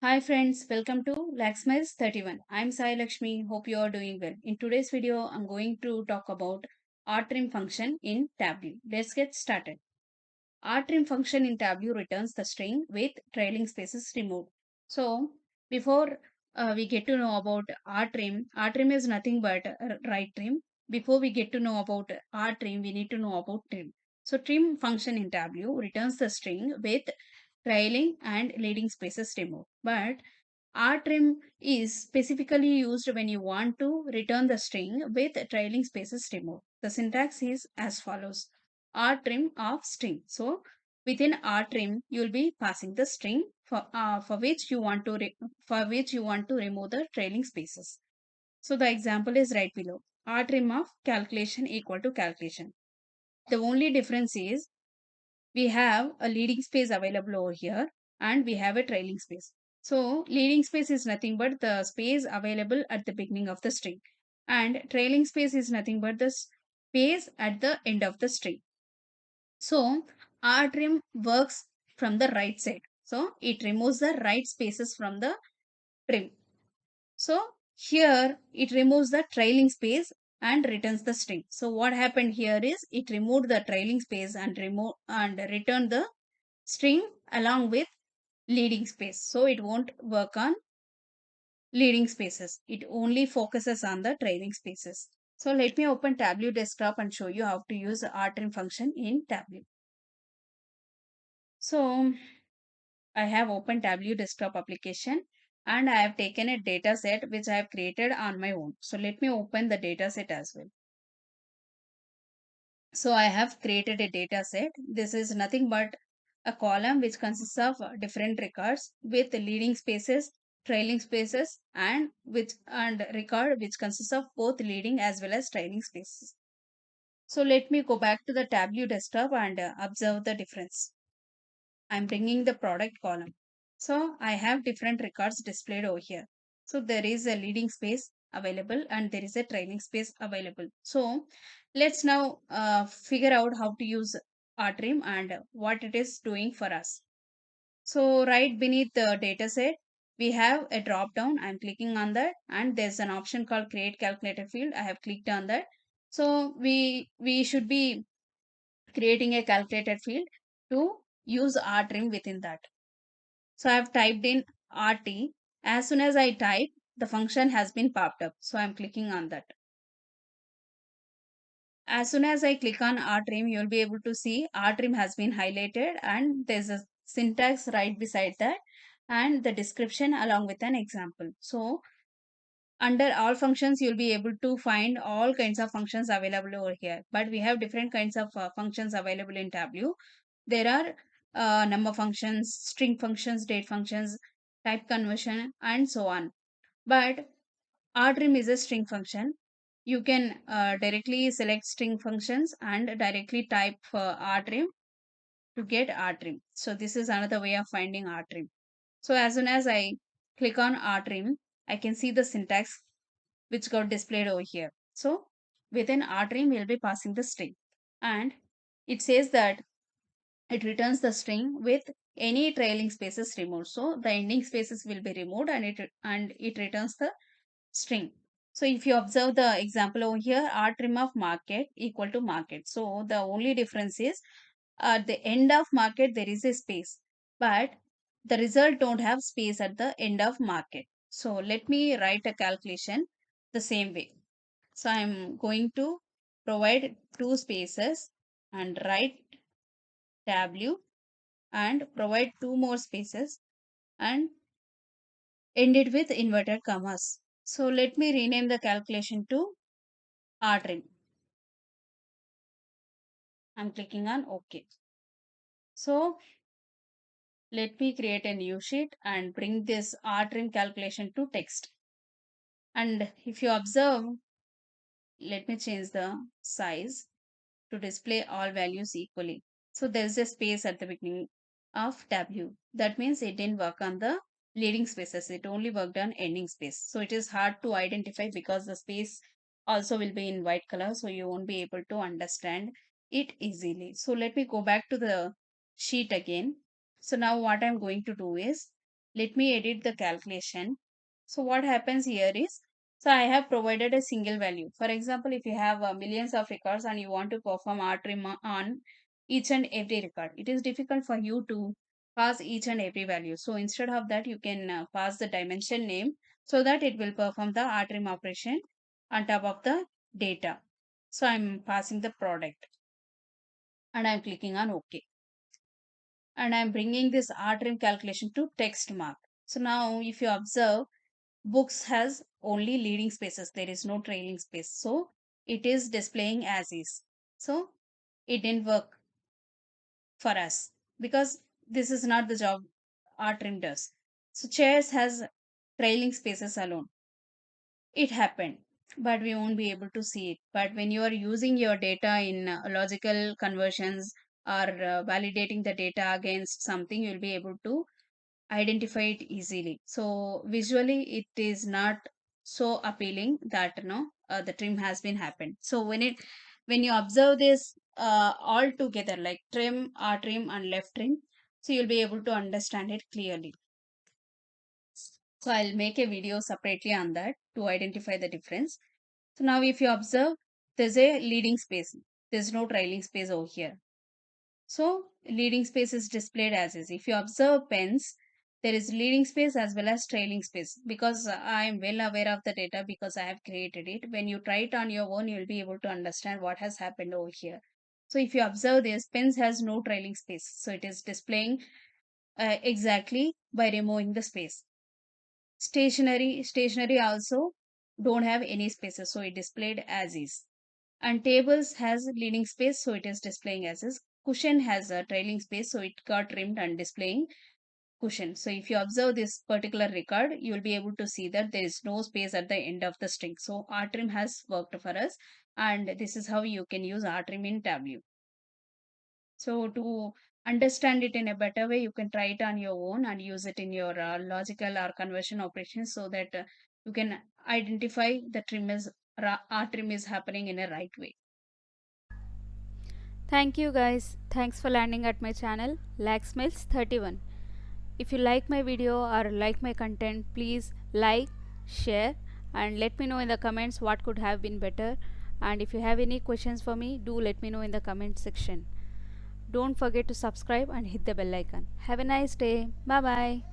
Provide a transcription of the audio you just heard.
Hi friends, welcome to Laxmiles 31. I'm Sai Lakshmi. Hope you are doing well. In today's video, I'm going to talk about RTRIM function in Tableau. Let's get started. RTRIM function in Tableau returns the string with trailing spaces removed. So before we get to know about RTRIM is nothing but right trim. Before we get to know about RTRIM, we need to know about trim. So trim function in Tableau returns the string with trailing and leading spaces removed. But RTRIM is specifically used when you want to return the string with trailing spaces removed. The syntax is as follows: RTRIM of string. So within RTRIM, you will be passing the string for which you want to remove the trailing spaces. So the example is right below. RTRIM of calculation equal to calculation. The only difference is we have a leading space available over here and we have a trailing space. So leading space is nothing but the space available at the beginning of the string, and trailing space is nothing but the space at the end of the string. So RTRIM works from the right side. So it removes the right spaces from the trim. So here it removes the trailing space and returns the string. So what happened here is it removed the trailing space and returned the string along with leading space. So it won't work on leading spaces. It only focuses on the trailing spaces. So let me open Tableau desktop and show you how to use the RTRIM function in Tableau. So I have opened Tableau desktop application and I have taken a data set which I have created on my own. So let me open the data set as well. So I have created a data set. This is nothing but a column which consists of different records with leading spaces, trailing spaces, and record which consists of both leading as well as trailing spaces. So let me go back to the Tableau desktop and observe the difference. I'm bringing the product column. So I have different records displayed over here. So there is a leading space available and there is a trailing space available. So let's now figure out how to use RTRIM and what it is doing for us. So right beneath the data set, we have a drop down. I'm clicking on that and there's an option called create calculator field. I have clicked on that. So we should be creating a calculated field to use RTRIM within that. So I have typed in RT. As soon as I type, the function has been popped up. So I'm clicking on that. As soon as I click on RTRIM, you'll be able to see RTRIM has been highlighted and there's a syntax right beside that and the description along with an example. So under all functions, you'll be able to find all kinds of functions available over here. But we have different kinds of functions available in Tableau. There are number functions, string functions, date functions, type conversion, and so on. But RTRIM is a string function. You can directly select string functions and directly type RTRIM to get RTRIM. So this is another way of finding RTRIM. So as soon as I click on RTRIM, I can see the syntax which got displayed over here. So within RTRIM, we'll be passing the string. And it says that it returns the string with any trailing spaces removed. So the ending spaces will be removed and it returns the string. So if you observe the example over here, RTRIM of market equal to market. So the only difference is at the end of market there is a space, but the result don't have space at the end of market. So let me write a calculation the same way. So I'm going to provide two spaces and write Tableau and provide two more spaces and end it with inverted commas. So let me rename the calculation to RTRIM. I'm clicking on OK. So let me create a new sheet and bring this RTRIM calculation to text. And if you observe, let me change the size to display all values equally. So there's a space at the beginning of Tableau. That means it didn't work on the leading spaces. It only worked on ending space. So it is hard to identify because the space also will be in white color. So you won't be able to understand it easily. So let me go back to the sheet again. So now what I'm going to do is Let me edit the calculation. So what happens here is, so I have provided a single value. For example, if you have millions of records and you want to perform RTRIM on each and every record, it is difficult for you to pass each and every value. So instead of that, you can pass the dimension name so that it will perform the RTRIM operation on top of the data. So I'm passing the product and I'm clicking on OK. And I'm bringing this RTRIM calculation to text mark. So now if you observe, books has only leading spaces. There is no trailing space. So it is displaying as is. So it didn't work for us because this is not the job RTRIM does. So chairs has trailing spaces alone. It happened, but we won't be able to see it. But when you are using your data in logical conversions or validating the data against something, you'll be able to identify it easily. So visually it is not so appealing that the trim has been happened. So when you observe this all together like trim, r trim and left trim, so you'll be able to understand it clearly. So I'll make a video separately on that to identify the difference. So now if you observe, there's a leading space, there's no trailing space over here. So leading space is displayed as is. If you observe pens, there is leading space as well as trailing space because I am well aware of the data because I have created it. When you try it on your own, you will be able to understand what has happened over here. So if you observe this, pens has no trailing space. So it is displaying exactly by removing the space. Stationary also don't have any spaces. So it displayed as is. And tables has leading space, so it is displaying as is. Cushion has a trailing space, so it got trimmed and displaying cushion. So if you observe this particular record, you will be able to see that there is no space at the end of the string. So RTRIM has worked for us, and this is how you can use RTRIM in Tableau. So to understand it in a better way, you can try it on your own and use it in your logical or conversion operations so that you can identify the RTRIM is happening in a right way. Thank you guys. Thanks for landing at my channel Laxmails31. If you like my video or like my content, please like, share and let me know in the comments what could have been better. And if you have any questions for me, do let me know in the comment section. Don't forget to subscribe and hit the bell icon. Have a nice day. Bye bye.